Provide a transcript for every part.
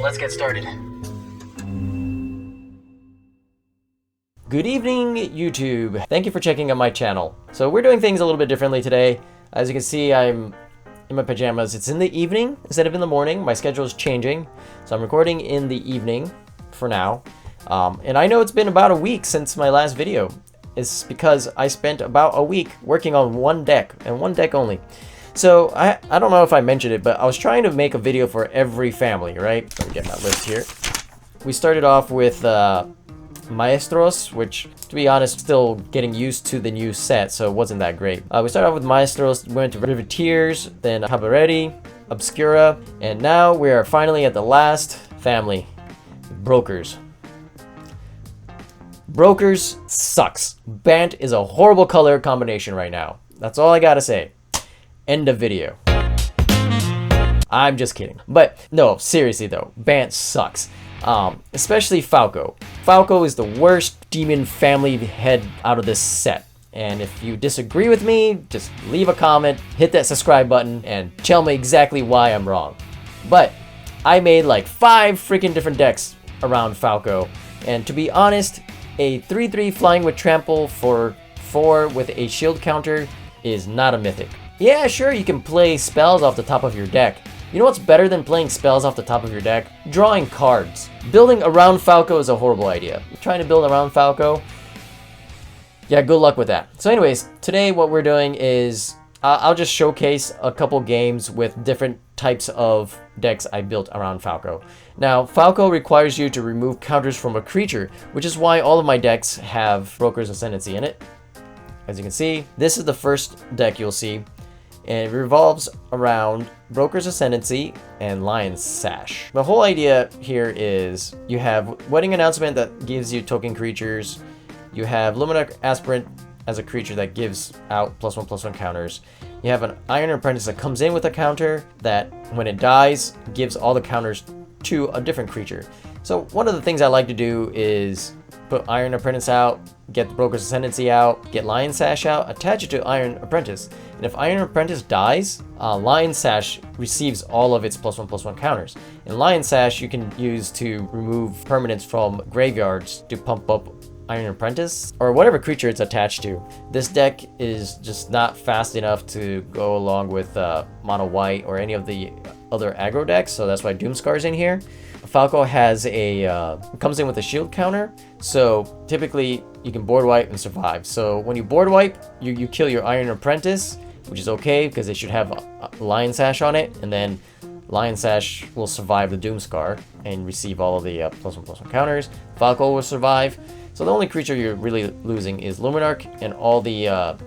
let's get started. Good evening, YouTube. Thank you for checking out my channel. So we're doing things a little bit differently today. As you can see, I'm in my pajamas. It's in the evening instead of in the morning. My schedule is changing, so I'm recording in the evening for now. And I know it's been about a week since my last video. It's because I spent about a week working on one deck, and one deck only. So I don't know if I mentioned it, but I was trying to make a video for every family, right? Let me get my list here. We started off with Maestros, which, to be honest, still getting used to the new set, so it wasn't that great. We started off with Maestros, went to Riveteers, then Capenna, Obscura, and now we are finally at the last family, Brokers. Brokers sucks. Bant is a horrible color combination right now. That's all I gotta say. End of video. I'm just kidding. But no, seriously though, Bant sucks. Especially Falco. Falco is the worst demon family head out of this set. And if you disagree with me, just leave a comment, hit that subscribe button, and tell me exactly why I'm wrong. But I made like 5 freaking different decks around Falco. And to be honest, a 3/3 flying with trample for 4 with a shield counter is not a mythic. Yeah, sure, you can play spells off the top of your deck. You know what's better than playing spells off the top of your deck? Drawing cards. Building around Falco is a horrible idea. You're trying to build around Falco? Yeah, good luck with that. So anyways, today what we're doing is I'll just showcase a couple games with different types of decks I built around Falco. Now, Falco requires you to remove counters from a creature, which is why all of my decks have Broker's Ascendancy in it. As you can see, this is the first deck you'll see, and it revolves around Broker's Ascendancy and Lion's Sash. The whole idea here is you have Wedding Announcement that gives you token creatures, you have Luminarch Aspirant as a creature that gives out +1/+1 counters. You have an Iron Apprentice that comes in with a counter that, when it dies, gives all the counters to a different creature. So one of the things I like to do is put Iron Apprentice out, get the Broker's Ascendancy out, get Lion Sash out, attach it to Iron Apprentice. And if Iron Apprentice dies, Lion Sash receives all of its +1/+1 counters. And Lion Sash you can use to remove permanents from graveyards to pump up Iron Apprentice, or whatever creature it's attached to. This deck is just not fast enough to go along with Mono White or any of the other aggro decks, so that's why Doomscar's in here. Falco has comes in with a shield counter, so typically you can board wipe and survive. So when you board wipe, you kill your Iron Apprentice, which is okay because it should have a Lion Sash on it, and then Lion Sash will survive the Doomscar and receive all of the +1/+1 counters. Falco will survive. So the only creature you're really losing is Luminarch and all the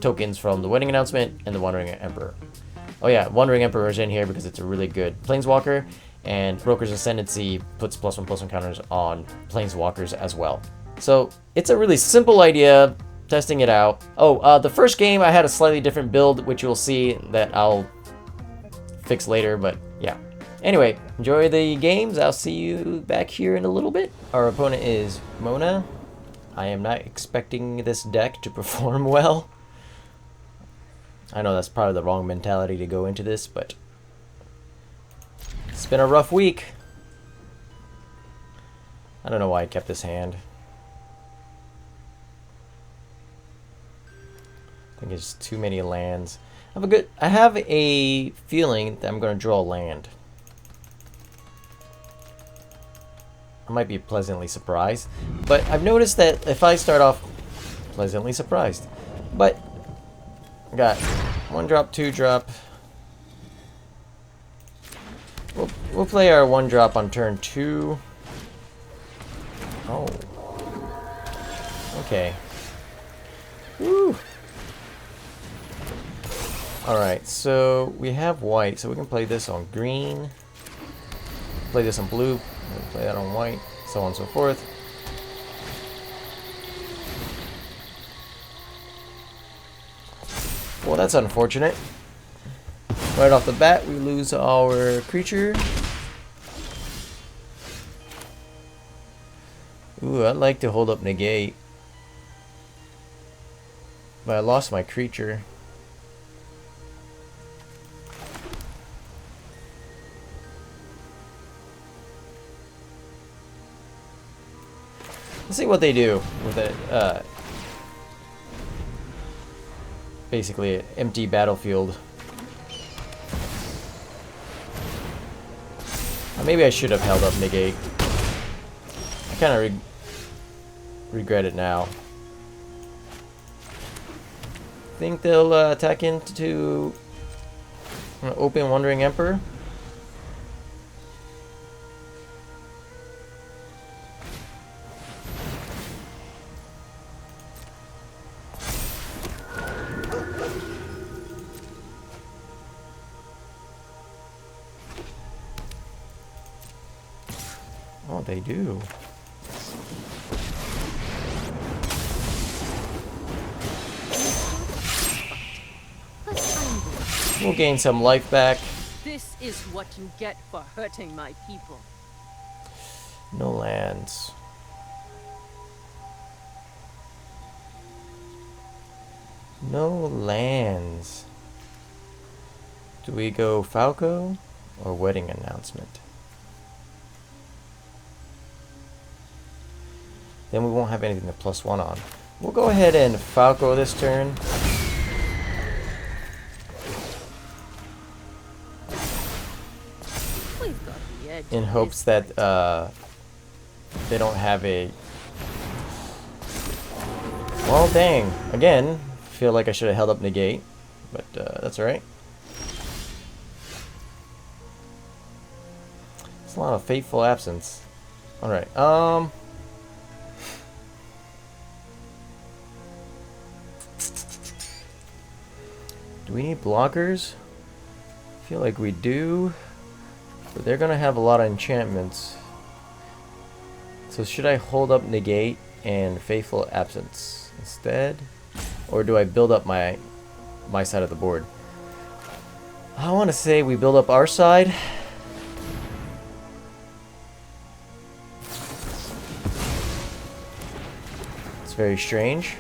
tokens from the Wedding Announcement and the Wandering Emperor. Oh yeah, Wandering Emperor is in here because it's a really good Planeswalker, and Broker's Ascendancy puts +1/+1 counters on Planeswalkers as well. So it's a really simple idea, testing it out. Oh, the first game I had a slightly different build, which you'll see that I'll fix later, but yeah. Anyway, enjoy the games. I'll see you back here in a little bit. Our opponent is Mona. I am not expecting this deck to perform well. I know that's probably the wrong mentality to go into this, but it's been a rough week. I don't know why I kept this hand. I think it's too many lands. I have a feeling that I'm going to draw a land. I might be pleasantly surprised, but I've noticed that if I start off pleasantly surprised, but I got 1-drop, 2-drop. We'll play our 1-drop on turn 2. Oh, okay. Woo. All right, so we have white, so we can play this on green. Play this on blue. Play that on white, so on and so forth. Well, that's unfortunate. Right off the bat, we lose our creature. Ooh, I'd like to hold up negate. But I lost my creature. Let's see what they do with it. Basically, an empty battlefield. Maybe I should have held up negate. I kind of regret it now. Think they'll attack into open Wandering Emperor? Oh, they do. We'll gain some life back. This is what you get for hurting my people. No lands. No lands. Do we go Falco or Wedding Announcement? Then we won't have anything to +1 on. We'll go ahead and Falco this turn. In hopes that they don't have a... Well, dang. Again, feel like I should have held up negate, but that's alright. It's a lot of fateful absence. Alright, do we need blockers? I feel like we do. But they're gonna have a lot of enchantments. So should I hold up negate and faithful absence instead? Or do I build up my side of the board? I want to say we build up our side. It's very strange.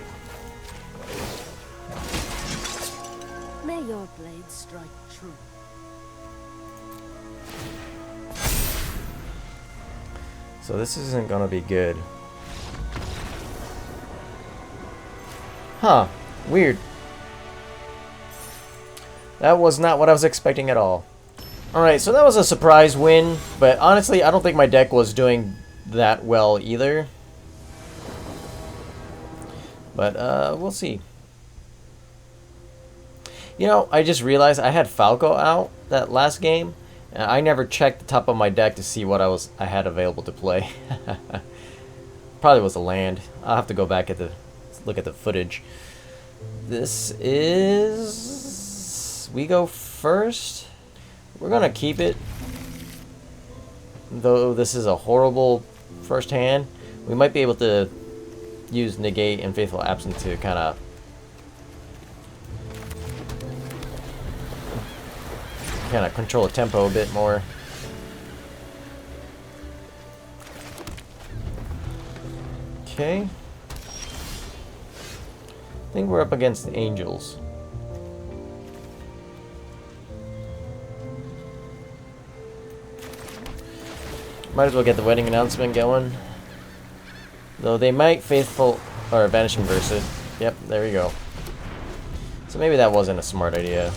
May your blade strike true. So this isn't gonna be good. Huh. Weird. That was not what I was expecting at all. Alright, so that was a surprise win, but honestly, I don't think my deck was doing that well either. But, we'll see. You know, I just realized I had Falco out that last game. I never checked the top of my deck to see what I had available to play. Probably was a land. I'll have to go back look at the footage. This is... We go first. We're gonna keep it. Though this is a horrible first hand, we might be able to use negate and faithful absent to kind of control the tempo a bit more. Okay. I think we're up against the Angels. Might as well get the Wedding Announcement going. Though they might faithful or Vanishing Verse it. Yep, there we go. So maybe that wasn't a smart idea.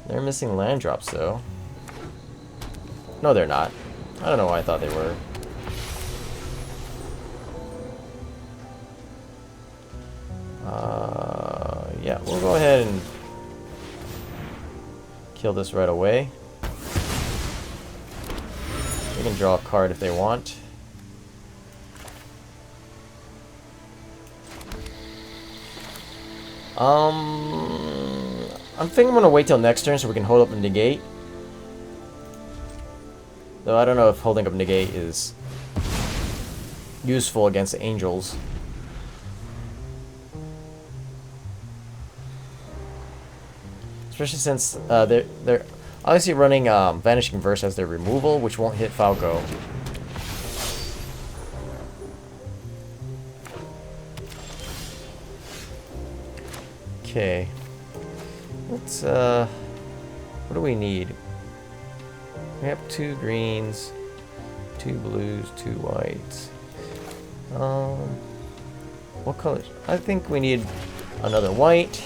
They're missing land drops, though. No, they're not. I don't know why I thought they were. Yeah, we'll go ahead and kill this right away. They can draw a card if they want. I'm thinking I'm gonna wait till next turn so we can hold up and negate. Though I don't know if holding up negate is useful against the Angels. Especially since they're obviously running Vanishing Verse as their removal, which won't hit Falco. Okay. Let's what do we need? We have 2 greens, 2 blues, 2 whites. What colors? I think we need another white.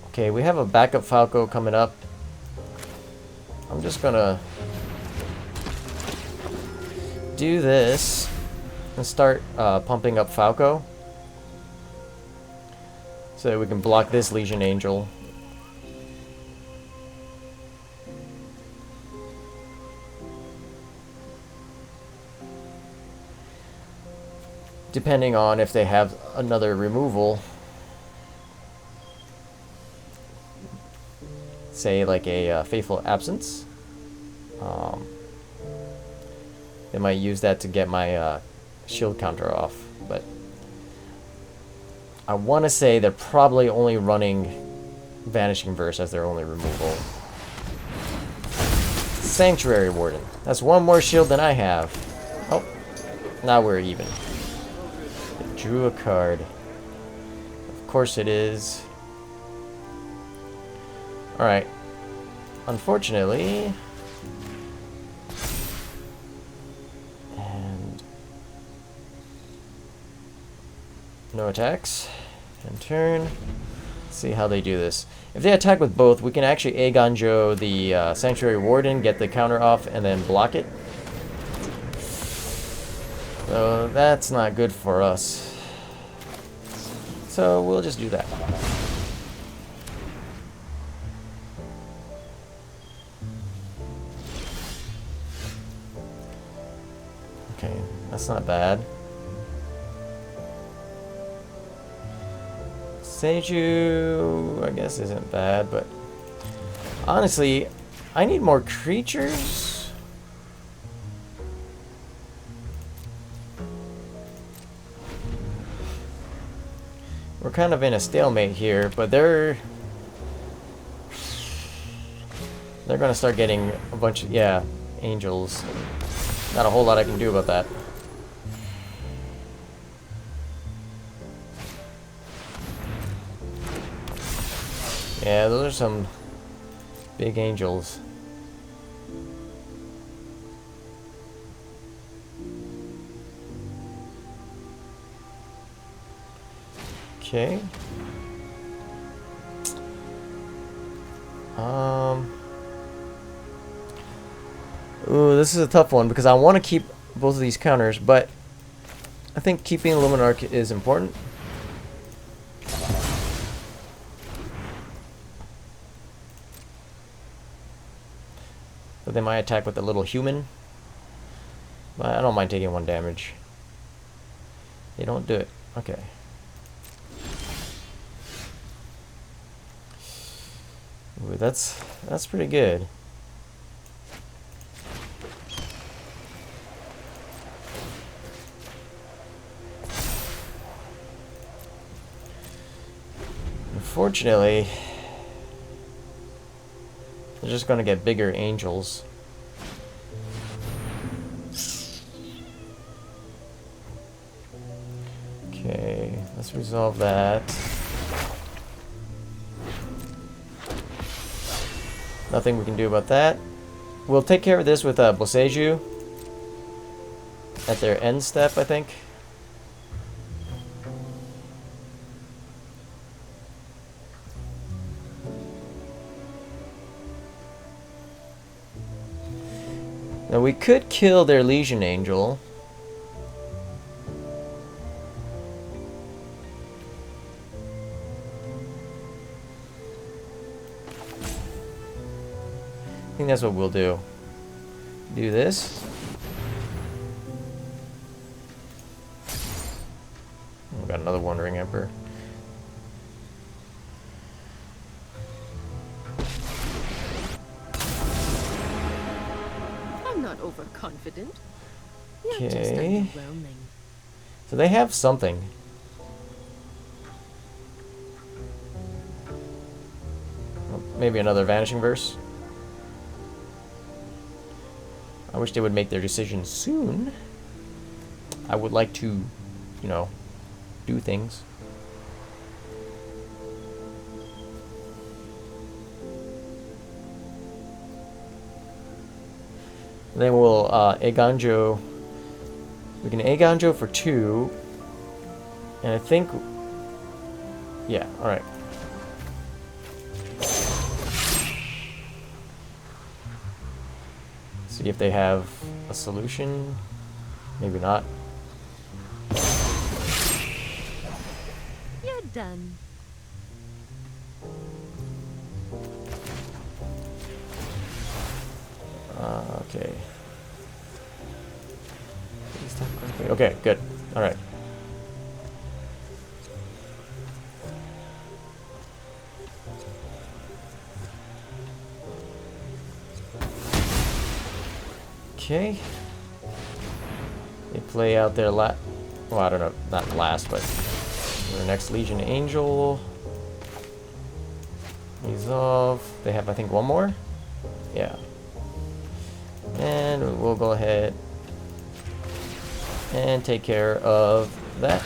Okay, we have a backup Falco coming up. I'm just gonna do this and start pumping up Falco so that we can block this Legion Angel. Depending on if they have another removal. Say like a Faithful Absence. They might use that to get my shield counter off, but I want to say they're probably only running Vanishing Verse as their only removal. Sanctuary Warden. That's 1 more shield than I have. Oh, now we're even. It drew a card. Of course it is. Alright. Unfortunately... And... no attacks. And turn. Let's see how they do this. If they attack with both, we can actually Aegon Joe the Sanctuary Warden, get the counter off, and then block it. So that's not good for us. So we'll just do that. Okay, that's not bad. Seiju, I guess, isn't bad, but honestly, I need more creatures. We're kind of in a stalemate here, but they're gonna start getting a bunch of, yeah, angels. Not a whole lot I can do about that. Yeah, those are some big angels. Okay. Ooh, this is a tough one because I want to keep both of these counters, but I think keeping Luminarch is important. But they might attack with a little human. But I don't mind taking 1 damage. They don't do it. Okay. Ooh, that's pretty good. Unfortunately, they're just going to get bigger angels. Okay, let's resolve that. Nothing we can do about that. We'll take care of this with Boseiju at their end step, I think. Now we could kill their Legion Angel. I think that's what we'll do. Do this. We've got another Wandering Emperor. Overconfident. You're just Okay. underwhelming. So they have something. Maybe another Vanishing Verse. I wish they would make their decision soon. I would like to, you know, do things. Then we'll Eiganjo. We can Eiganjo for 2. And I think... Yeah, alright. See if they have a solution. Maybe not. You're done. Okay. Okay, good. Alright. Okay. They play out their well, I don't know, not last, but their next Legion Angel. Resolve. They have, I think, one more? Yeah. And we'll go ahead and take care of that.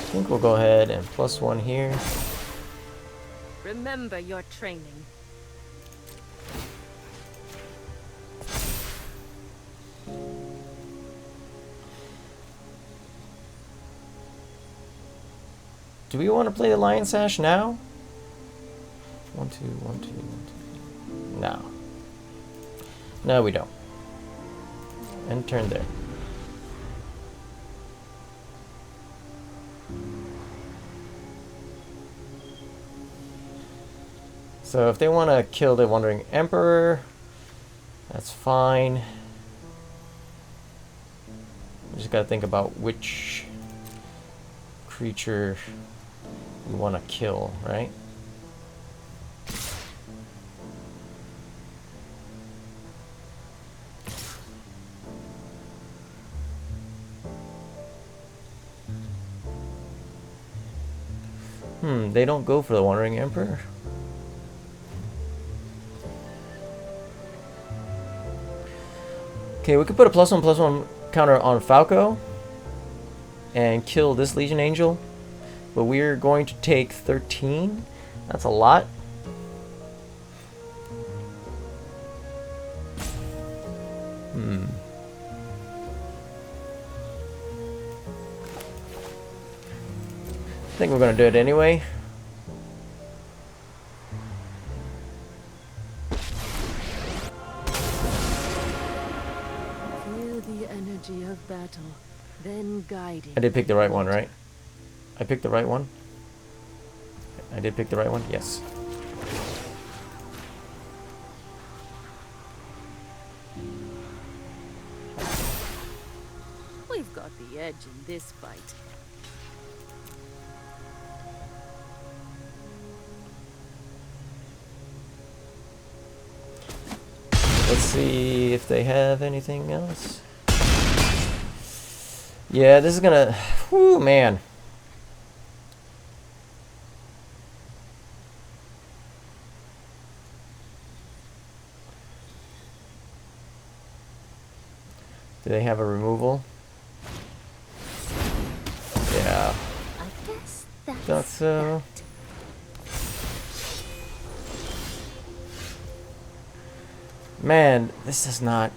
I think we'll go ahead and +1 here. Remember your training. Do we want to play the Lion Sash now? 1, 2, 1, 2, 1, 2. No. No, we don't. End turn there. So if they want to kill the Wandering Emperor, that's fine. We just gotta think about which creature we want to kill, right? They don't go for the Wandering Emperor. Okay, we could put a +1/+1 counter on Falco and kill this Legion Angel, but we're going to take 13. That's a lot. I think we're going to do it anyway. Feel the energy of battle, then guide it. I did pick the right one, right? I picked the right one? I did pick the right one? Yes. We've got the edge in this fight. Let's see if they have anything else. Yeah, this is gonna... Whew, man. Do they have a removal? Yeah. I guess that's Thought so. that. Man, this does not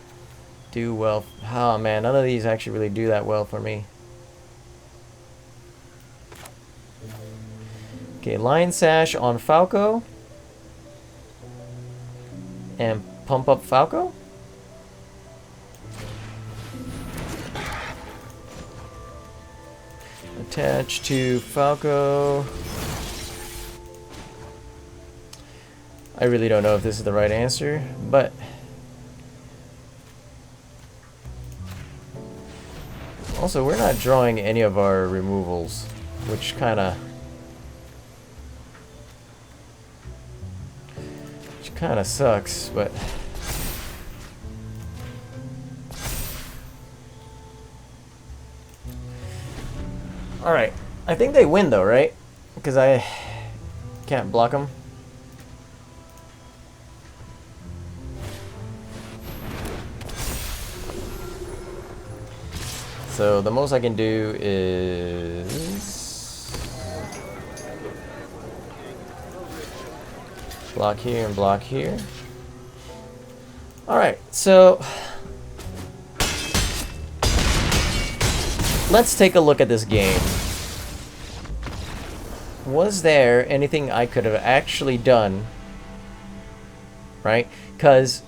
do well. Oh man, none of these actually really do that well for me. Okay, Lion Sash on Falco. And pump up Falco. Attach to Falco. I really don't know if this is the right answer, but also we're not drawing any of our removals, which kind of sucks, but all right. I think they win though, right? Because I can't block them. So the most I can do is block here and block here. Alright, so let's take a look at this game. Was there anything I could have actually done? Right? Because,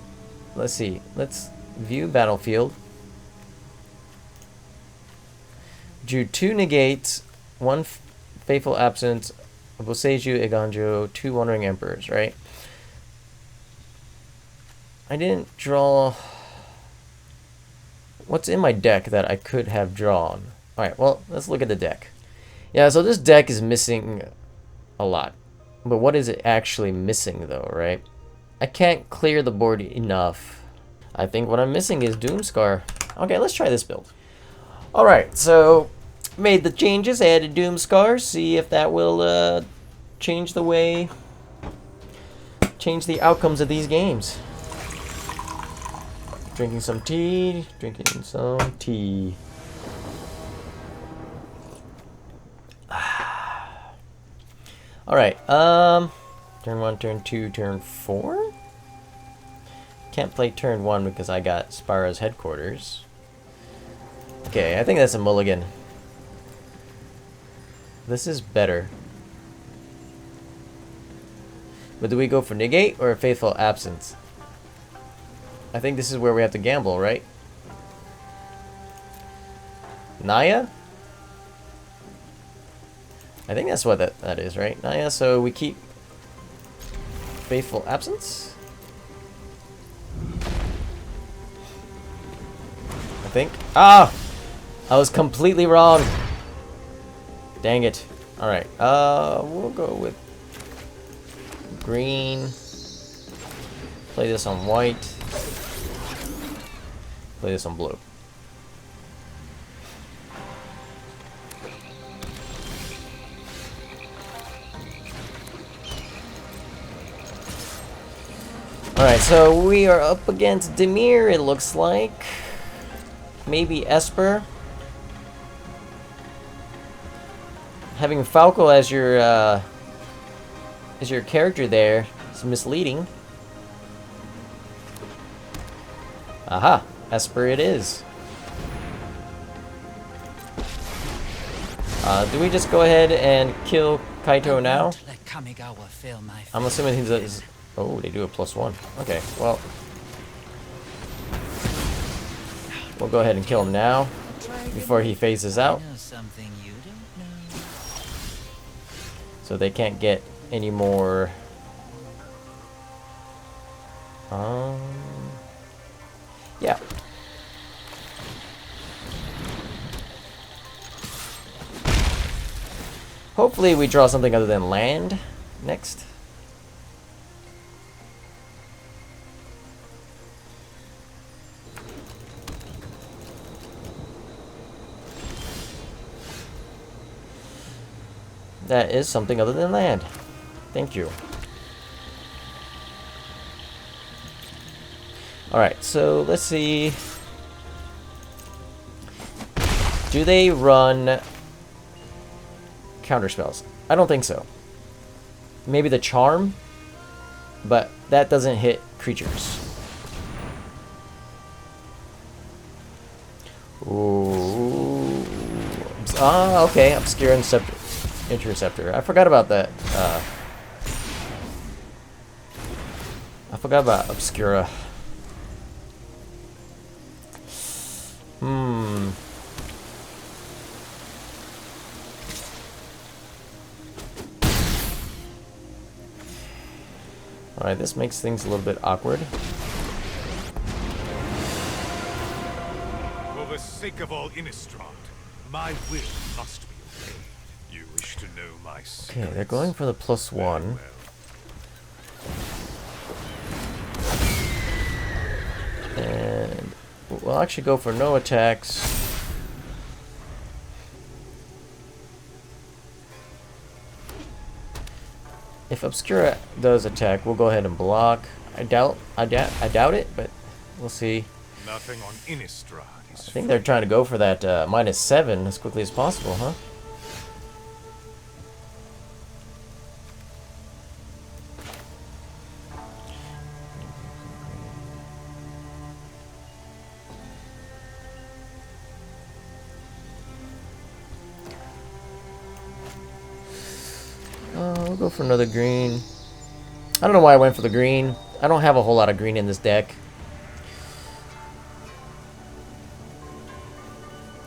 let's see, let's view battlefield. Drew 2 negates, 1 faithful absence, Boseiju, Eganjo, 2 wandering emperors, right? I didn't draw. What's in my deck that I could have drawn? Alright, well, let's look at the deck. Yeah, so this deck is missing a lot. But what is it actually missing though, right? I can't clear the board enough. I think what I'm missing is Doomscar. Okay, let's try this build. Alright, so made the changes, added Doomscar, see if that will change the outcomes of these games. Drinking some tea, drinking some tea. Alright, turn 1, turn 2, turn 4? Can't play turn 1 because I got Spyro's headquarters. Okay, I think that's a mulligan. This is better. But do we go for negate or a faithful absence? I think this is where we have to gamble, right? Naya? I think that's what that is, right? Naya, so we keep faithful absence? I think. Ah! I was completely wrong. Dang it. Alright, we'll go with green. Play this on white. Play this on blue. Alright, so we are up against Demir, it looks like. Maybe Esper. Having Falco as your character there is misleading. Aha, Esper it is. Do we just go ahead and kill Kaito now? I'm assuming he's a... Oh, they do a +1. Okay, well... We'll go ahead and kill him now, before he phases out. So they can't get any more... Yeah. Hopefully we draw something other than land next. That is something other than land. Thank you. Alright, so let's see. Do they run counterspells? I don't think so. Maybe the charm, but that doesn't hit creatures. Ooh. Ah, okay. Obscure Interceptor. I forgot about that. I forgot about Obscura. Alright, this makes things a little bit awkward. For the sake of all Innistrad, my will must be obeyed. You wish to know my secrets? Okay, they're going for the +1. And we'll actually go for no attacks. If Obscura does attack, we'll go ahead and block. I doubt it, but we'll see. Nothing on Innistrad is I think they're trying to go for that -7 as quickly as possible, huh? We'll go for another green. I don't know why I went for the green. I don't have a whole lot of green in this deck.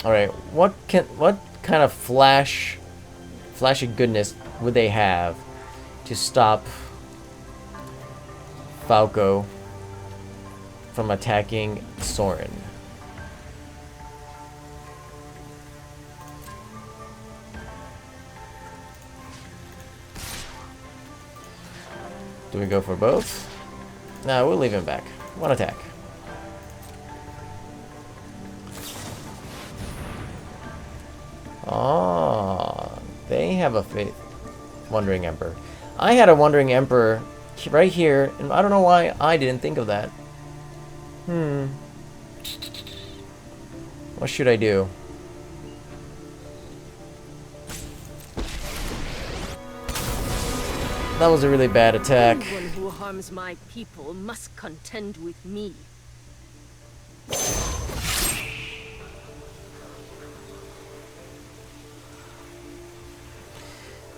Alright, what kind of flashy goodness would they have to stop Falco from attacking Sorin? Do we go for both? No, we'll leave him back. One attack. Oh, they have a Wandering Emperor. I had a Wandering Emperor right here, and I don't know why I didn't think of that. What should I do? That was a really bad attack. Anyone who harms my people must contend with me.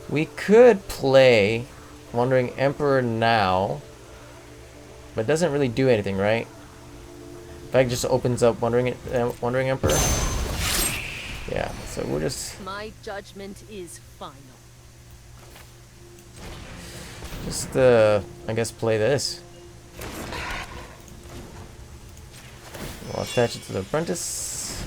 We could play Wandering Emperor now, but it doesn't really do anything, right? Bag just opens up Wandering Emperor. Yeah, so we'll just My judgment is final. I guess play this. We'll attach it to the apprentice.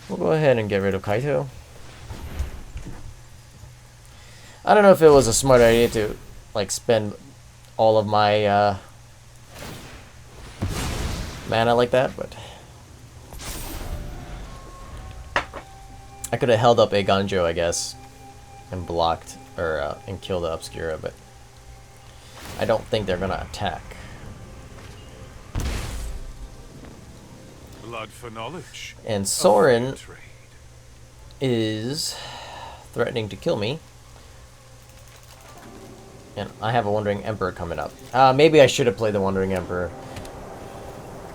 We'll go ahead and get rid of Kaito. I don't know if it was a smart idea to like spend all of my mana like that, but I could have held up a Ganjo, I guess, and blocked or and killed the Obscura, but I don't think they're gonna attack. blood for knowledge. And Sorin is threatening to kill me. And I have a Wandering Emperor coming up. Maybe I should have played the Wandering Emperor.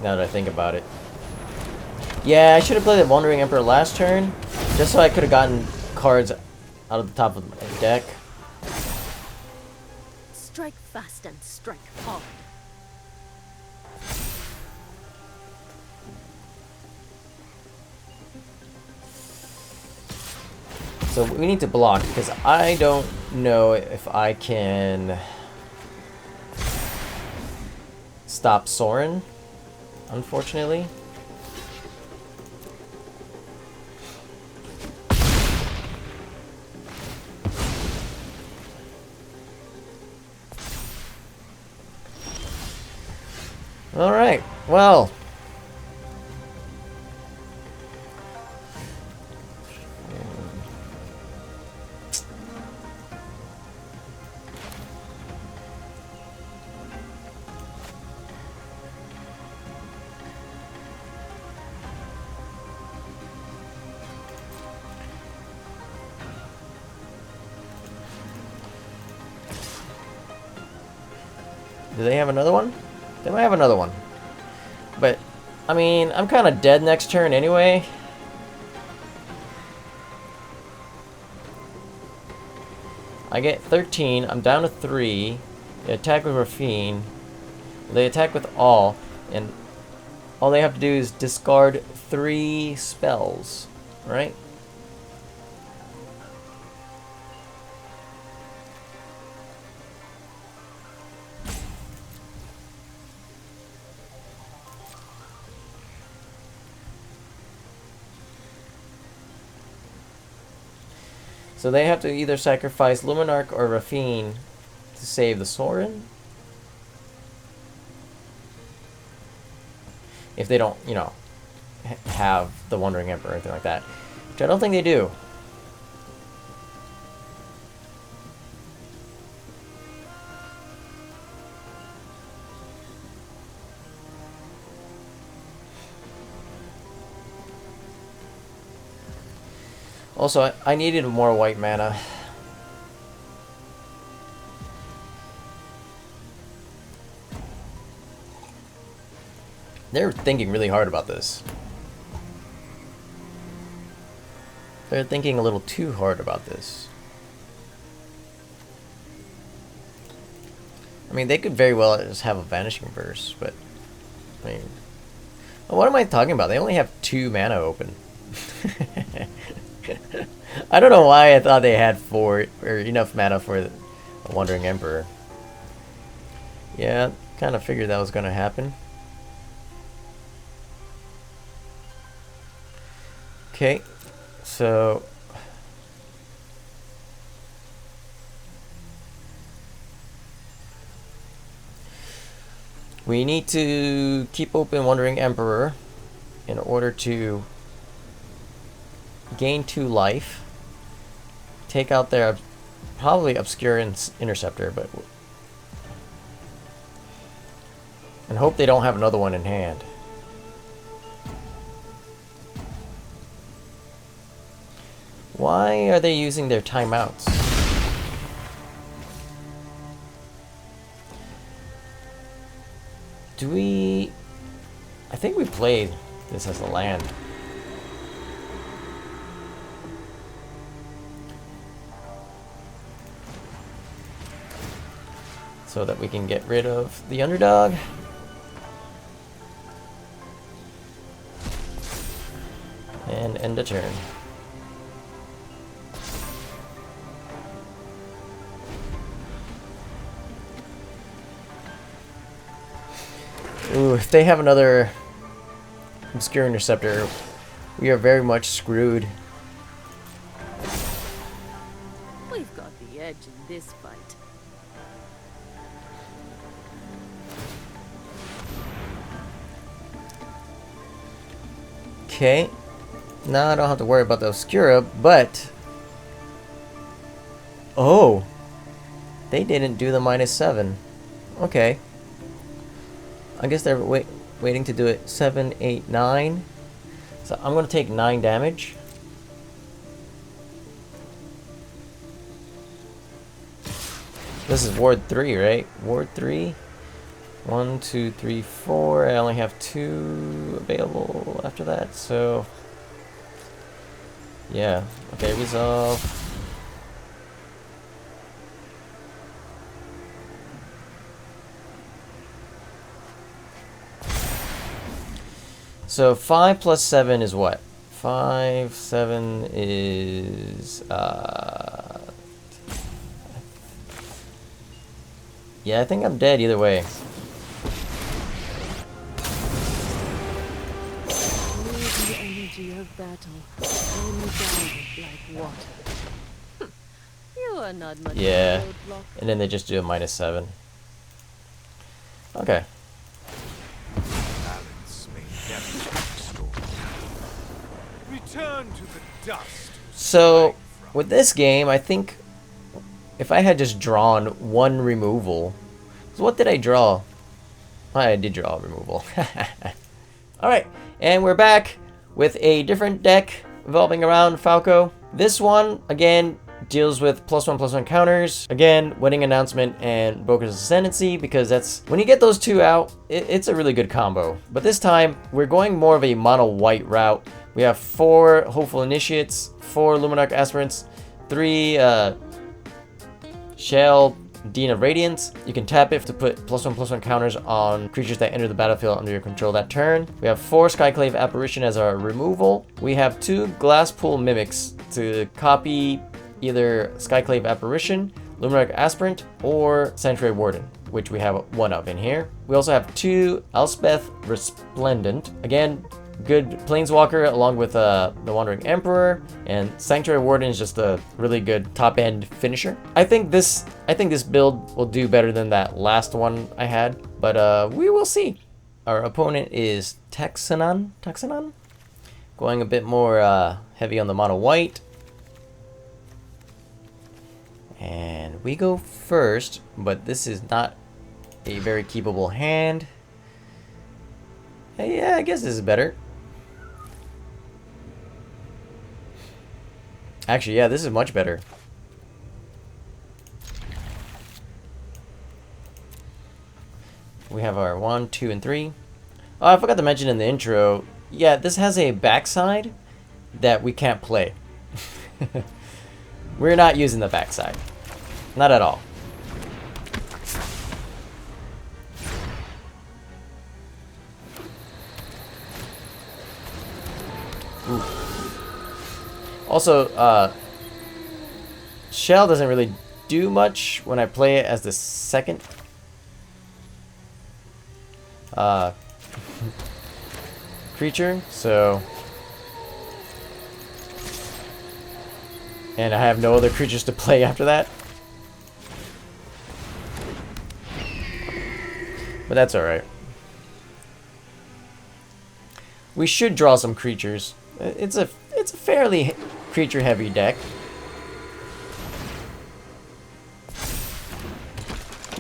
Now that I think about it. Yeah, I should have played the Wandering Emperor last turn. Just so I could have gotten cards out of the top of my deck. Strike fast and strike hard. So we need to block, because I don't know if I can stop Sorin, unfortunately. Alright, well. Do they have another one? They might have another one. But, I mean, I'm kind of dead next turn anyway. I get 13. I'm down to 3. They attack with Rafine. They attack with all. And all they have to do is discard 3 spells. Right? So they have to either sacrifice Luminarch or Rafine to save the Sorin. if they don't, you know, have the Wandering Emperor or anything like that. Which I don't think they do. Also, I needed more white mana. They're thinking really hard about this. They're thinking a little too hard about this. I mean, they could very well just have a Vanishing Verse, but... I mean... What am I talking about? They only have 2 mana open. I don't know why I thought they had 4 or enough mana for the Wandering Emperor. Yeah, kind of figured that was going to happen. Okay, so we need to keep open Wandering Emperor in order to gain 2 life, take out their probably Obscure Interceptor, but and hope they don't have another one in hand. Why are they using their timeouts? Do we... I think we played this as a land. So that we can get rid of the underdog. And end the turn. Ooh, if they have another Obscure Interceptor, we are very much screwed. We've got the edge in this fight. Okay. Now I don't have to worry about the Obscura, but... Oh! They didn't do the -7. Okay. I guess they're waiting to do it 7, 8, 9. So I'm going to take 9 damage. This is Ward 3, right? Ward 3. 1, 2, 3, 4. I only have 2 available after that, so... Yeah. Okay, resolve. So 5 plus 7 is what? 5, 7 is... Yeah, I think I'm dead either way. Move the energy of battle, and guide like water. You are not much Yeah, of a roadblock. and then they just do a -7. Okay. Balance may never be restored. Return to the dust. So, with this game, I think if I had just drawn 1 removal... So what did I draw? I did draw removal. Alright, and we're back with a different deck revolving around Falco. This one, again, deals with +1/+1 counters. Again, Wedding Announcement and Broker's Ascendancy, because that's... When you get those 2 out, it's a really good combo. But this time, we're going more of a mono-white route. We have 4 Hopeful Initiates, 4 Luminarch Aspirants, 3 Shell Dean of Radiance. You can tap it to put +1/+1 counters on creatures that enter the battlefield under your control that turn. We have 4 Skyclave Apparition as our removal. We have 2 Glasspool Mimics to copy either Skyclave Apparition, Luminarch Aspirant, or Sanctuary Warden, which we have 1 of in here. We also have 2 Elspeth Resplendent. Again, good Planeswalker along with the Wandering Emperor, and Sanctuary Warden is just a really good top-end finisher. I think this build will do better than that last one I had, but we will see. Our opponent is Texanon. Going a bit more heavy on the mono white. And we go first, but this is not a very keepable hand. Yeah, I guess this is better. Actually, yeah, this is much better. We have our 1, 2, and 3. Oh, I forgot to mention in the intro. Yeah, this has a backside that we can't play. We're not using the backside. Not at all. Ooh. Also, Shell doesn't really do much when I play it as the second creature, so, and I have no other creatures to play after that, but that's alright. We should draw some creatures. It's a fairly creature heavy deck.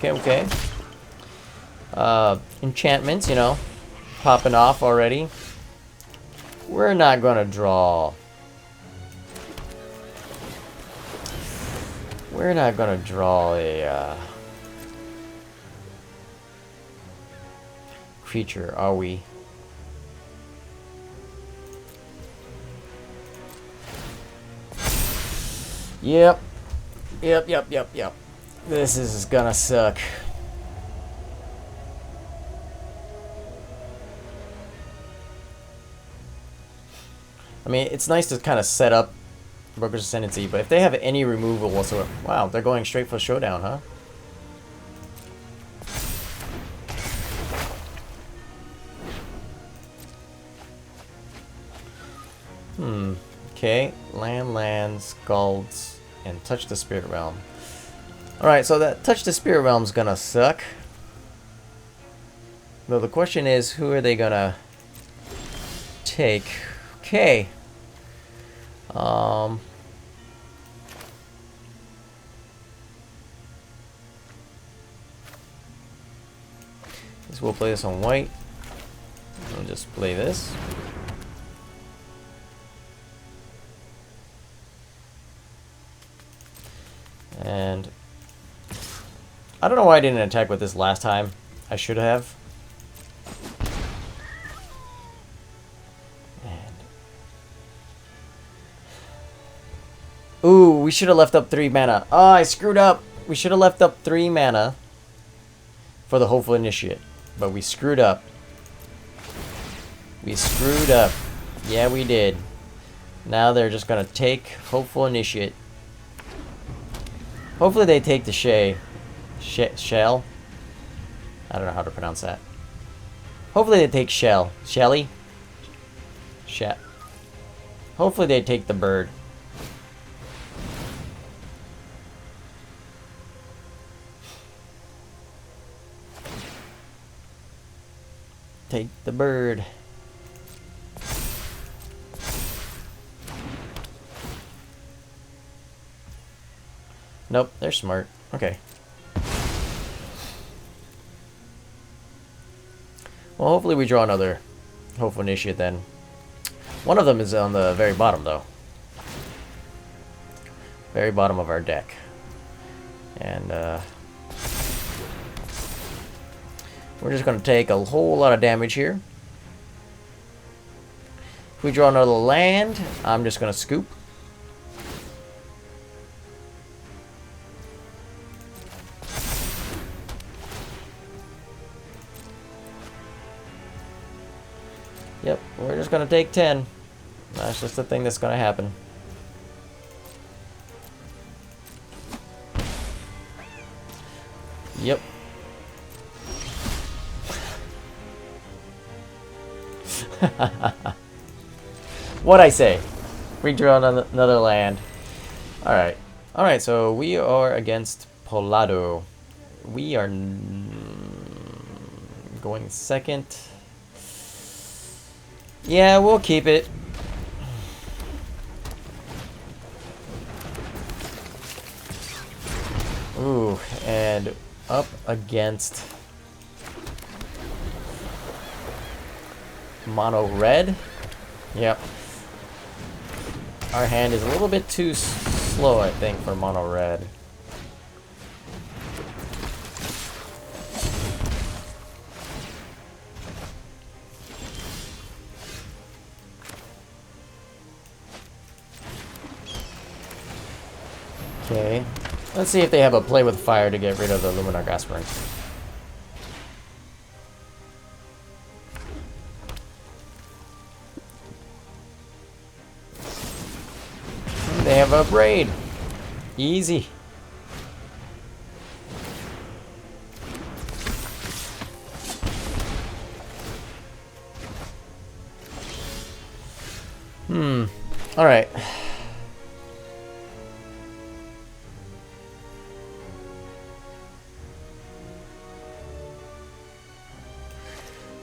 Okay. Enchantments, you know, popping off already. We're not gonna draw. We're not gonna draw a creature, are we? Yep. This is gonna suck. I mean, it's nice to kind of set up Broker's Ascendancy, but if they have any removal whatsoever... Wow, they're going straight for Showdown, huh? Okay. Land, Scalds, and Touch the Spirit Realm. Alright, so that Touch the Spirit Realm's gonna suck. Though the question is, who are they gonna take? Okay. Guess we'll play this on white. I'll just play this. And I don't know why I didn't attack with this last time. I should have. Ooh, we should have left up 3 mana. Oh, I screwed up. We should have left up 3 mana for the Hopeful Initiate. But we screwed up. We screwed up. Yeah, we did. Now they're just going to take Hopeful Initiate. Hopefully they take the Shell. I don't know how to pronounce that. Hopefully they take Shell. Shelly? Hopefully they take the bird. Take the bird. Nope, they're smart. Okay. Well, hopefully we draw another Hopeful Initiate then. One of them is on the very bottom, though. Very bottom of our deck. And, we're just going to take a whole lot of damage here. If we draw another land, I'm just going to scoop. Yep, we're just going to take 10. That's just the thing that's going to happen. Yep. What'd I say? Redraw another land. Alright. Alright, so we are against Polado. We are going second. Yeah, we'll keep it. Ooh, and up against mono red. Yep. Our hand is a little bit too slow, I think, for mono red. Okay. Let's see if they have a play with fire to get rid of the Luminarch Aspirant. They have a braid. Easy. All right.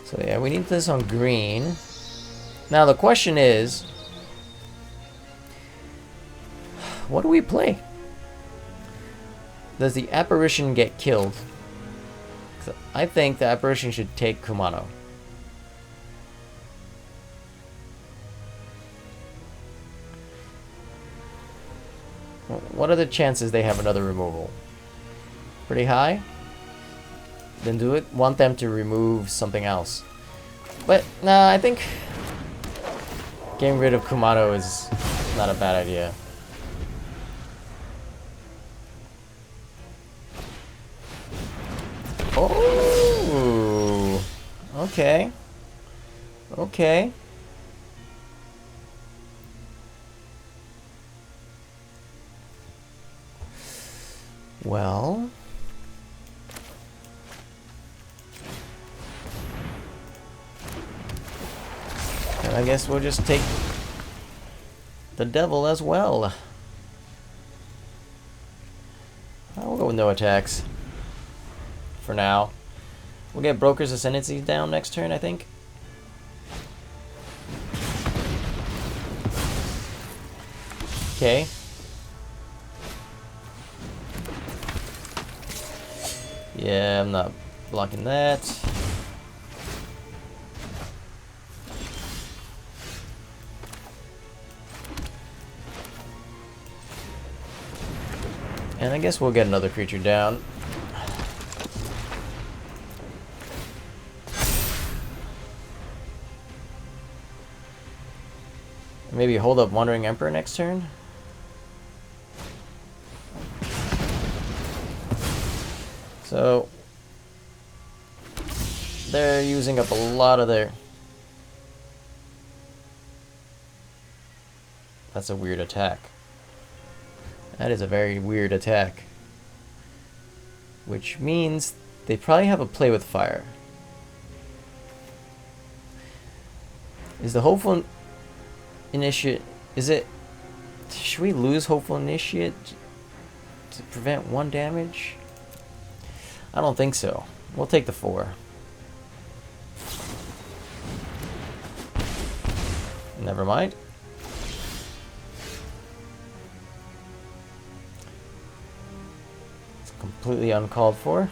So yeah, we need this on green. Now the question is, what do we play? Does the apparition get killed? I think the apparition should take Kumano. What are the chances they have another removal? Pretty high? Then do it. Want them to remove something else. But, nah, I think getting rid of Kumano is not a bad idea. Oh! Okay. Okay. Well... and I guess we'll just take the devil as well. I'll go with no attacks. For now. We'll get Broker's Ascendancy down next turn, I think. Okay. Yeah, I'm not blocking that. And I guess we'll get another creature down. Maybe hold up Wandering Emperor next turn. So they're using up a lot of their... That's a weird attack. That is a very weird attack. Which means they probably have a play with fire. Is the Hopeful Initiate... Is it... Should we lose Hopeful Initiate to prevent 1 damage? I don't think so. We'll take the 4. Never mind. It's completely uncalled for.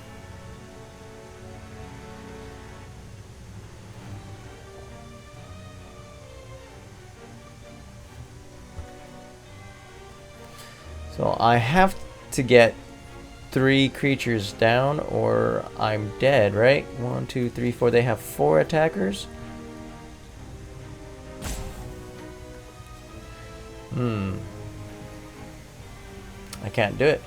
So I have to get 3 creatures down or I'm dead, right? 1, 2, 3, 4. They have 4 attackers. I can't do it.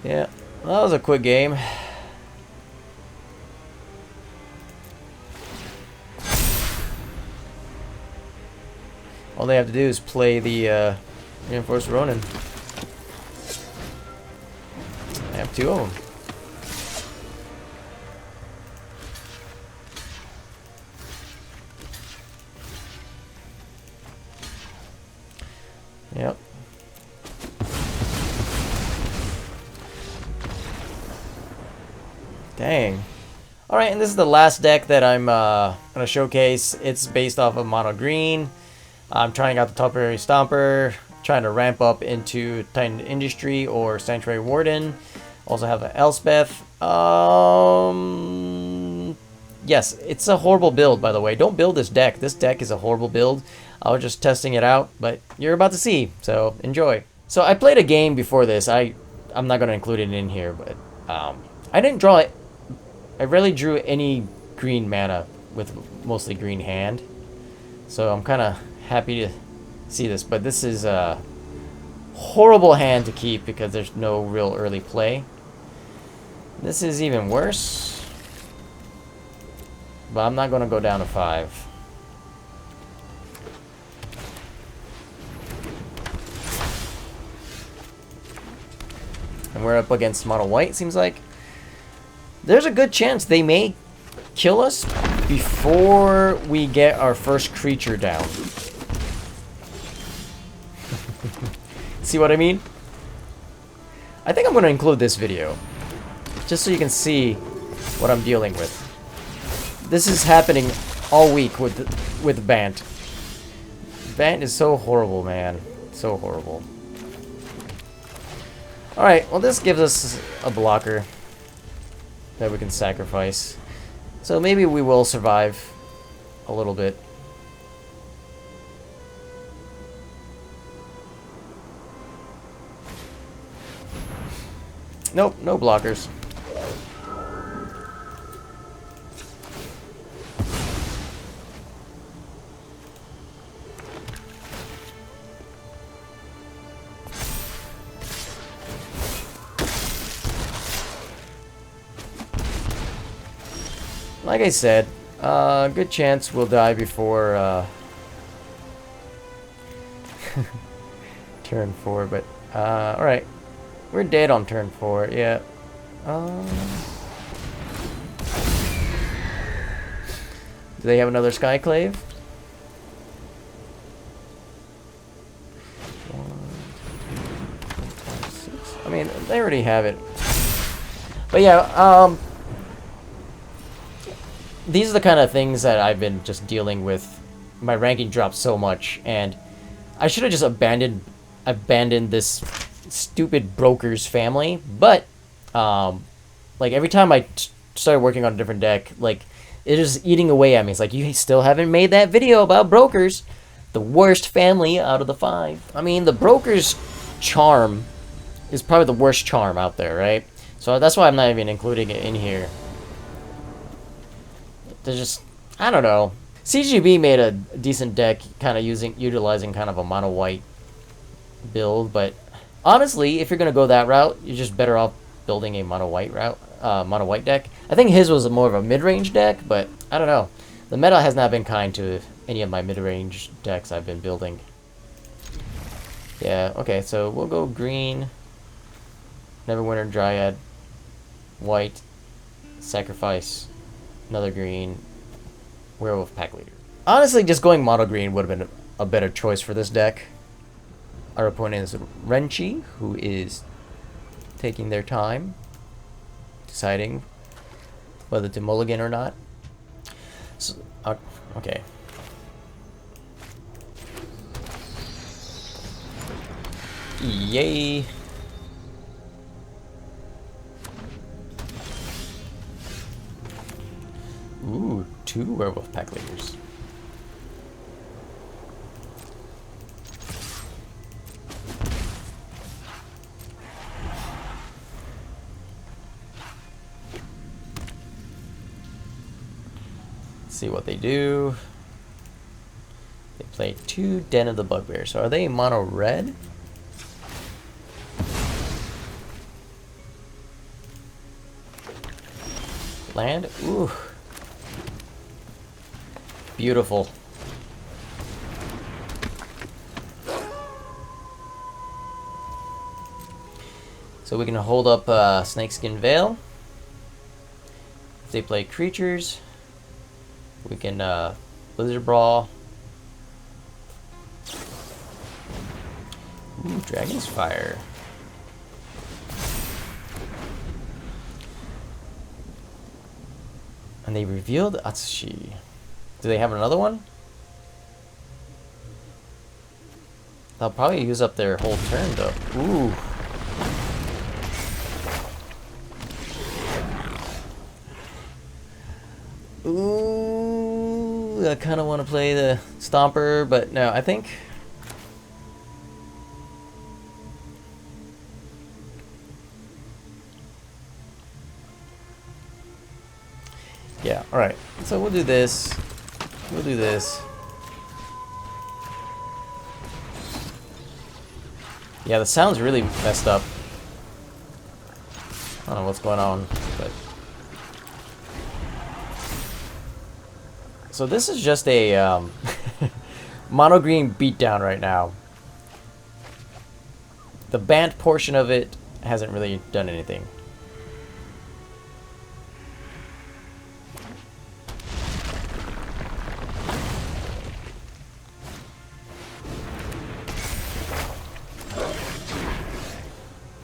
Yeah, that was a quick game. All they have to do is play the Reinforced Ronin. I have 2 of them. Dang. Alright, and this is the last deck that I'm gonna showcase. It's based off of mono green. I'm trying out the Temporary Stomper, trying to ramp up into Titan Industry or Sanctuary Warden. Also have an Elspeth. Yes, it's a horrible build, by the way. Don't build this deck. This deck is a horrible build. I was just testing it out, but you're about to see, so enjoy. So I played a game before this. I'm not going to include it in here, but I didn't draw it. I rarely drew any green mana with mostly green hand. So I'm kind of happy to see this, but this is a horrible hand to keep because there's no real early play. This is even worse, but I'm not going to go down to 5. And we're up against mono white, seems like. There's a good chance they may kill us before we get our first creature down. See what I mean? I think I'm going to include this video, just so you can see what I'm dealing with. This is happening all week with Bant. Bant is so horrible, man. So horrible. Alright, well this gives us a blocker that we can sacrifice. So maybe we will survive a little bit. Nope, no blockers. Like I said, good chance we'll die before turn 4, but alright. We're dead on turn 4, yeah. Do they have another Skyclave? 1, 2, 3, 4, 5, 6. I mean, they already have it. But yeah, these are the kind of things that I've been just dealing with. My ranking dropped so much, and I should have just abandoned this stupid brokers family. But like every time I started working on a different deck, like it is eating away at me. It's like, you still haven't made that video about brokers, the worst family out of the 5. I mean, the brokers charm is probably the worst charm out there, right? So that's why I'm not even including it in here. They're just, I don't know. CGB made a decent deck, kind of utilizing kind of a mono white build, but honestly, if you're gonna go that route, you're just better off building a mono white deck. I think his was more of a mid-range deck, but I don't know. The meta has not been kind to any of my mid-range decks I've been building. Yeah, okay, so we'll go green, Neverwinter Dryad, white, sacrifice, another green, Werewolf Pack Leader. Honestly, just going mono green would have been a better choice for this deck. Our opponent is Renchi, who is taking their time, deciding whether to mulligan or not. So, okay. Yay. Ooh, 2 Werewolf Pack Leaders. Let's see what they do. They play 2 Den of the Bugbear. So are they mono red? Land? Ooh. Beautiful. So we can hold up Snakeskin Veil. If they play creatures, we can Blizzard Brawl. Ooh, Dragon's Fire. And they revealed Atsushi. Do they have another one? They'll probably use up their whole turn though. Ooh. Ooh, I kind of want to play the Stomper, but no, I think... Yeah, alright. So we'll do this. We'll do this. Yeah, the sound's really messed up. I don't know what's going on, but... So this is just a mono green beatdown right now. The Bant portion of it hasn't really done anything.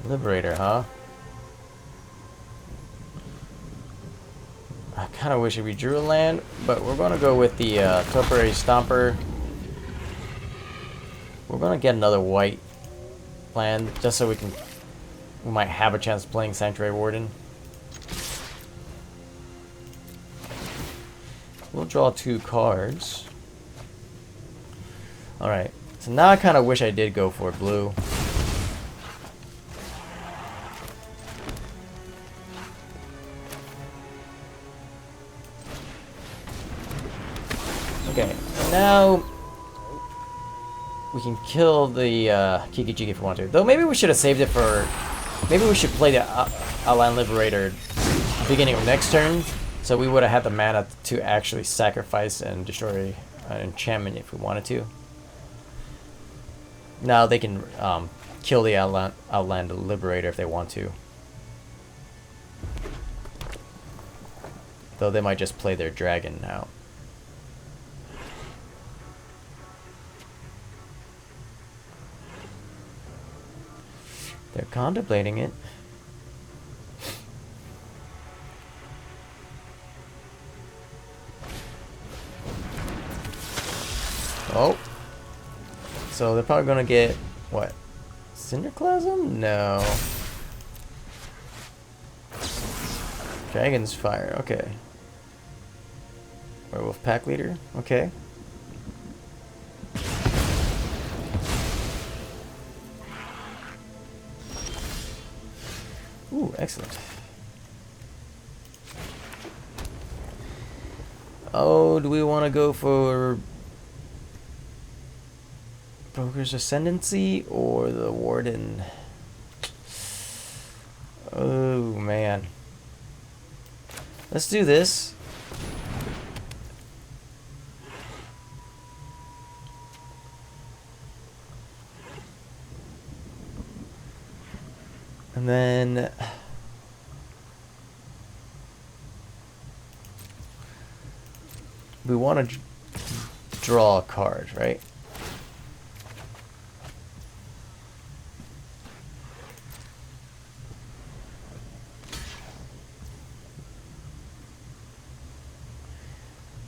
Liberator, huh? I kind of wish we drew a land, but we're going to go with the temporary Stomper. We're going to get another white land just so we might have a chance of playing Sanctuary Warden. We'll draw 2 cards. Alright, so now I kind of wish I did go for blue. Okay, now we can kill the Kiki-Jiki if we want to. Though maybe we should have saved it for... Maybe we should play the Outland Liberator beginning of next turn, so we would have had the mana to actually sacrifice and destroy an enchantment if we wanted to. Now they can kill the Outland Liberator if they want to. Though they might just play their dragon now. They're contemplating it. Oh. So they're probably gonna get what? Cinderclasm? No. Dragon's Fire, okay. Werewolf Pack Leader, okay. Ooh, excellent. Oh, do we want to go for Broker's Ascendancy or the Warden? Oh, man. Let's do this. And then we want to draw a card, right?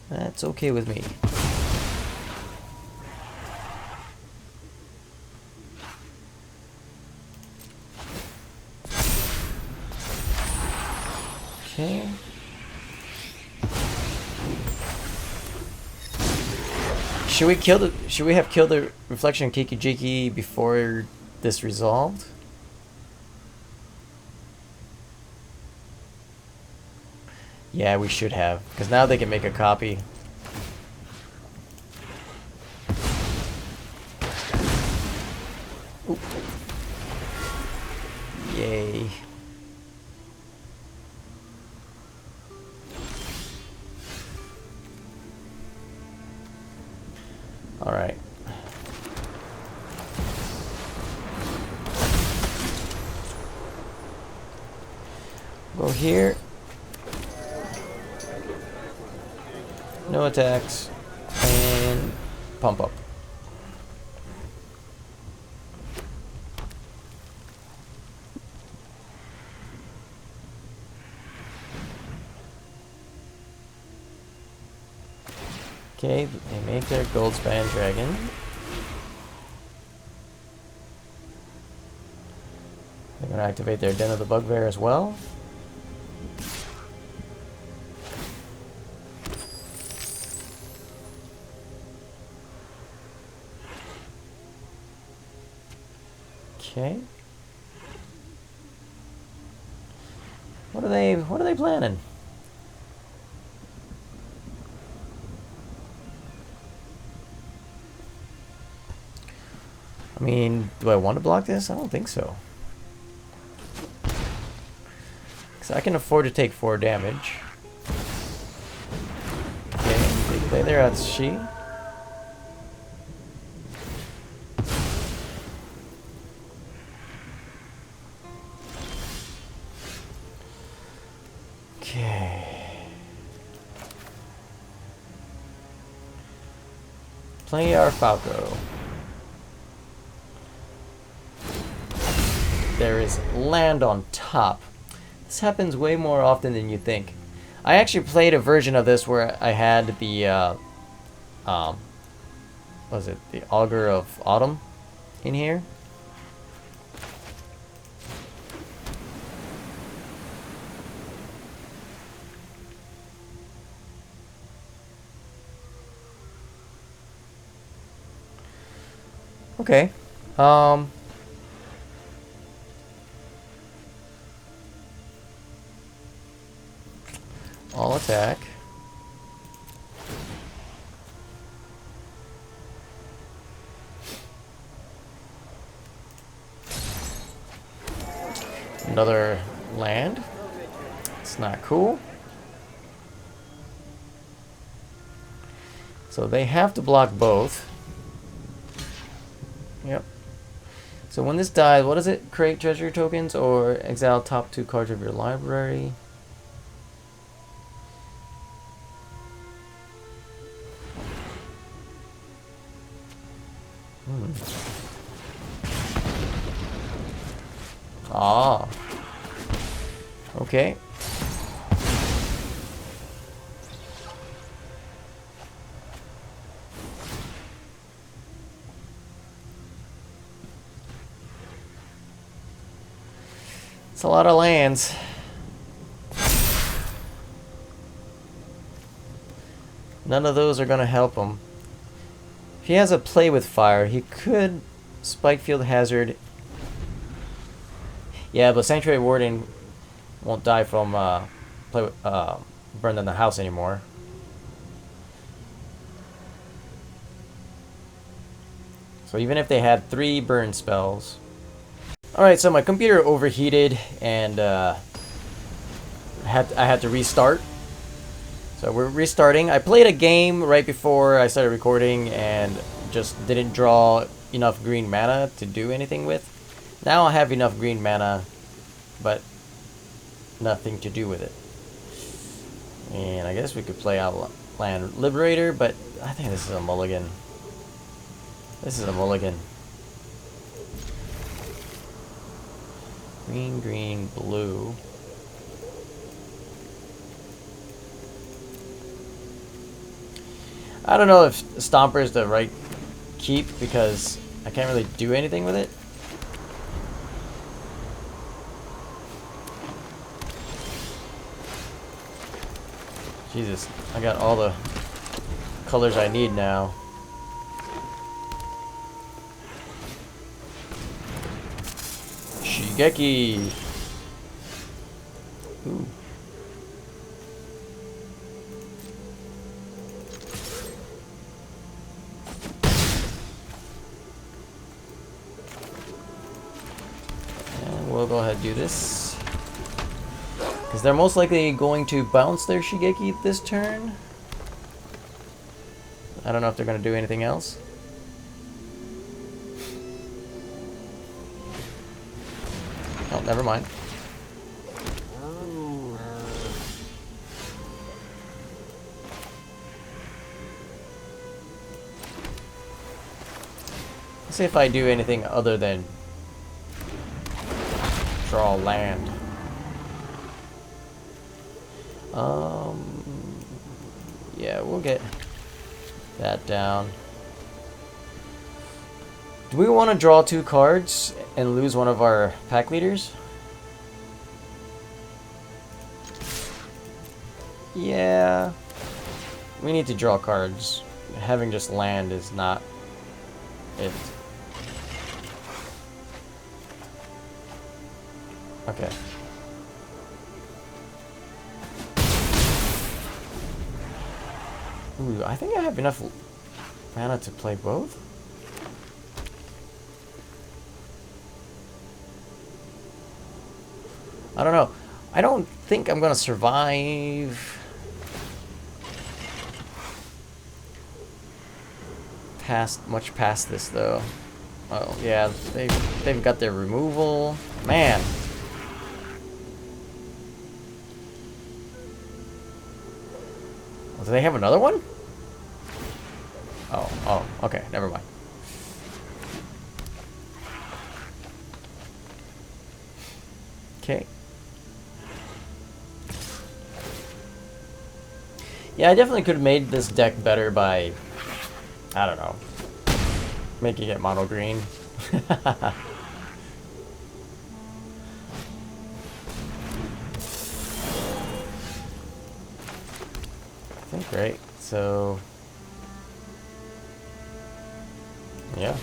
That's okay with me. Okay. Should we have killed the Reflection Kiki-Jiki before this resolved? Yeah, we should have, because now they can make a copy. Ooh. Yay. All right. Go here. No attacks. And pump up. Okay, they make their Goldspan Dragon. They're gonna activate their Den of the Bugbear as well. Okay. What are they planning? I mean, do I want to block this? I don't think so. Because I can afford to take 4 damage. Okay, they play their Atsushi. Okay. Play our Falco. There is land on top. This happens way more often than you think. I actually played a version of this where I had the, was it the Augur of Autumn in here? Okay. All attack. Another land. It's not cool. So they have to block both. Yep. So when this dies, what does it? Create treasure tokens or exile top 2 cards of your library. Ah. Okay. It's a lot of lands. None of those are going to help him. If he has a play with fire, he could Spikefield Hazard. Yeah, but Sanctuary Warden won't die from burn down the house anymore. So even if they had 3 burn spells. Alright, so my computer overheated and I had to restart. So we're restarting. I played a game right before I started recording and just didn't draw enough green mana to do anything with. Now I have enough green mana, but nothing to do with it. And I guess we could play out Land Liberator, but I think this is a mulligan. This is a mulligan. Green, green, blue. I don't know if Stomper is the right keep because I can't really do anything with it. Jesus, I got all the colors I need now. Shigeki. Ooh. And we'll go ahead and do this. Because they're most likely going to bounce their Shigeki this turn. I don't know if they're going to do anything else. Oh, never mind. Let's see if I do anything other than draw land. Yeah, we'll get That down. Do we want to draw 2 cards and lose one of our pack leaders? Yeah. We need to draw cards. Having just land is not it. Okay. Ooh, I think I have enough mana to play both. I don't know. I don't think I'm gonna survive much past this though. Oh yeah, they've got their removal. Man. Do they have another one? Oh, okay, never mind. Okay. Yeah, I definitely could have made this deck better by, I don't know, making it mono green. I think, right? So, yeah,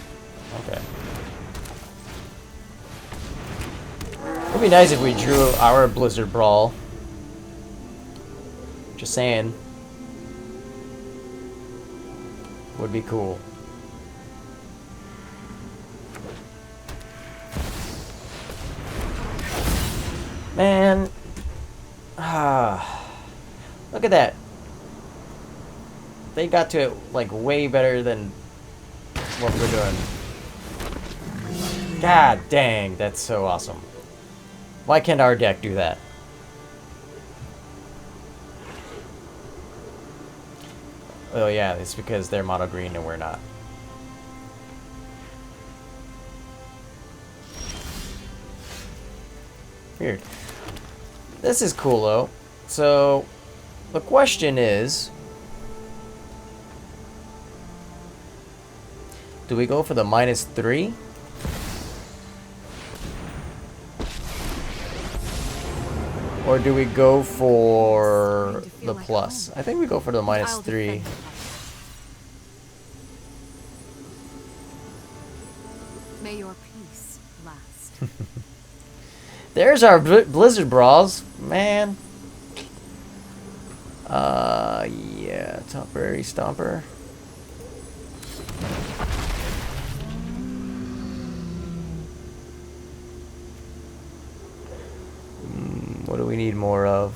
okay. It would be nice if we drew our Blizzard Brawl. Just saying. Would be cool. Man. Look at that. They got to it like way better than what we're doing. God dang, that's so awesome. Why can't our deck do that? Oh yeah, it's because they're mono green and we're not. Weird. This is cool though. So the question is, do we go for the -3? Or do we go for the plus? I think we go for the -3. May your peace last. There's our Blizzard Brawls, man. Yeah, temporary stomper. What do we need more of?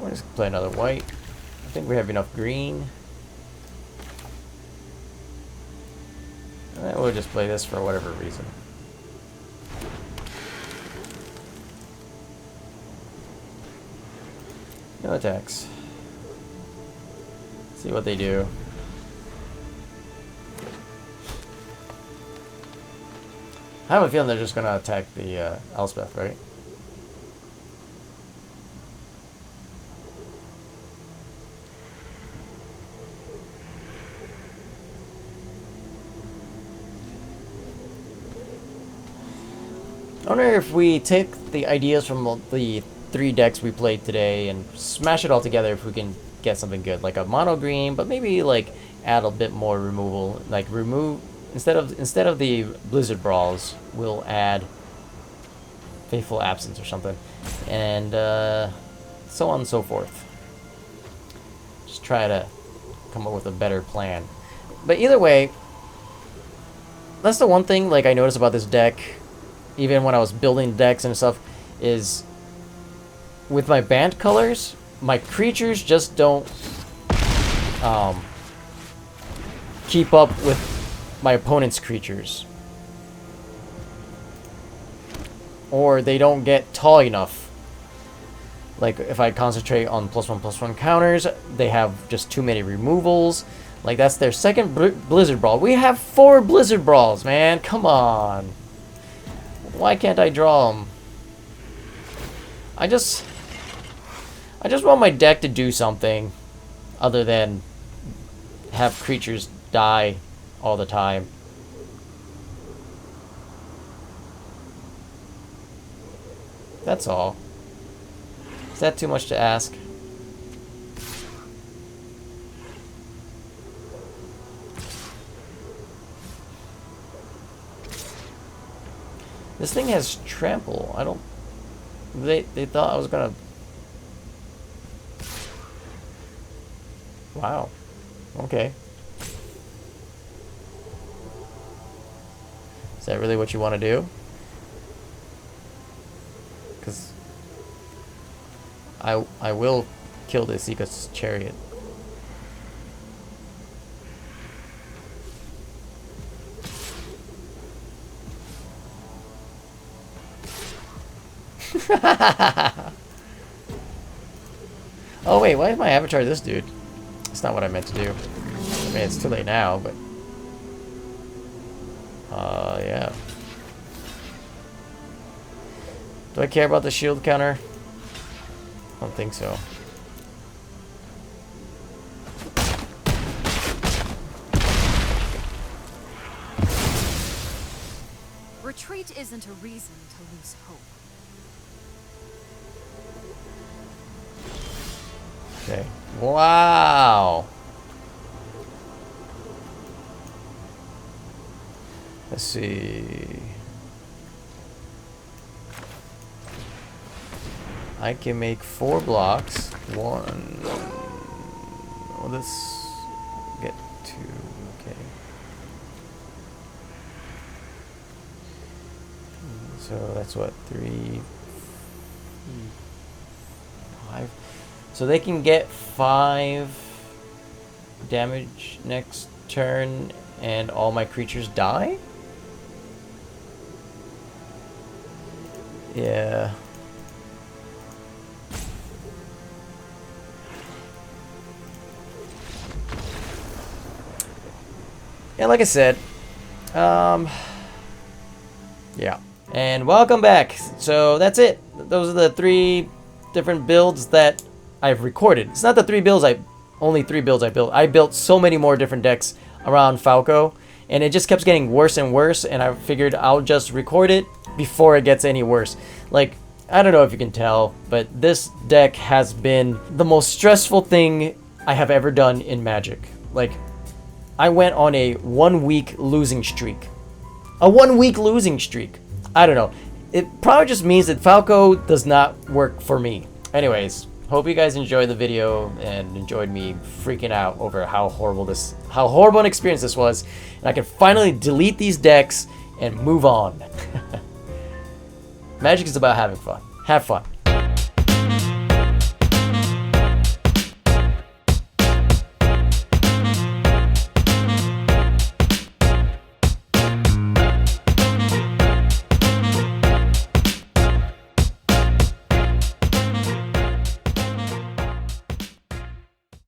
We'll just play another white. I think we have enough green. And then we'll just play this for whatever reason. No attacks. See what they do. I have a feeling they're just gonna attack the Elspeth, right? I wonder if we take the ideas from the 3 decks we played today and smash it all together, if we can get something good, like a mono green, but maybe like add a bit more removal, like remove instead of the Blizzard Brawls, we'll add Faithful Absence or something, and so on and so forth. Just try to come up with a better plan. But either way, that's the one thing like I noticed about this deck, even when I was building decks and stuff, is with my Bant colors, my creatures just don't keep up with my opponent's creatures. Or they don't get tall enough. Like if I concentrate on +1/+1 counters, they have just too many removals. Like that's their second Blizzard Brawl. We have 4 Blizzard Brawls, man. Come on. Why can't I draw them? I just want my deck to do something other than have creatures die all the time. That's all. Is that too much to ask? This thing has trample. I don't... They thought I was gonna... Wow. Okay. Is that really what you want to do? Because I will kill this Ika's chariot. Oh wait, why is my avatar this dude? That's not what I meant to do. I mean, it's too late now, but... yeah. Do I care about the shield counter? I don't think so. Retreat isn't a reason to lose hope. Okay. Wow. Let's see. I can make 4 blocks. 1. Well, let's get 2. Okay. So that's what, 3, 5. So they can get 5 damage next turn and all my creatures die? Yeah. Yeah, like I said, yeah. And welcome back. So that's it. Those are the 3 different builds that I've recorded. It's not the 3 builds only 3 builds I built. I built so many more different decks around Falco, and it just kept getting worse and worse, and I figured I'll just record it before it gets any worse. Like, I don't know if you can tell, but this deck has been the most stressful thing I have ever done in Magic. Like, I went on a 1-week losing streak. A 1-week losing streak. I don't know. It probably just means that Falco does not work for me. Anyways, hope you guys enjoyed the video and enjoyed me freaking out over how horrible an experience this was. And I can finally delete these decks and move on. Magic is about having fun. Have fun.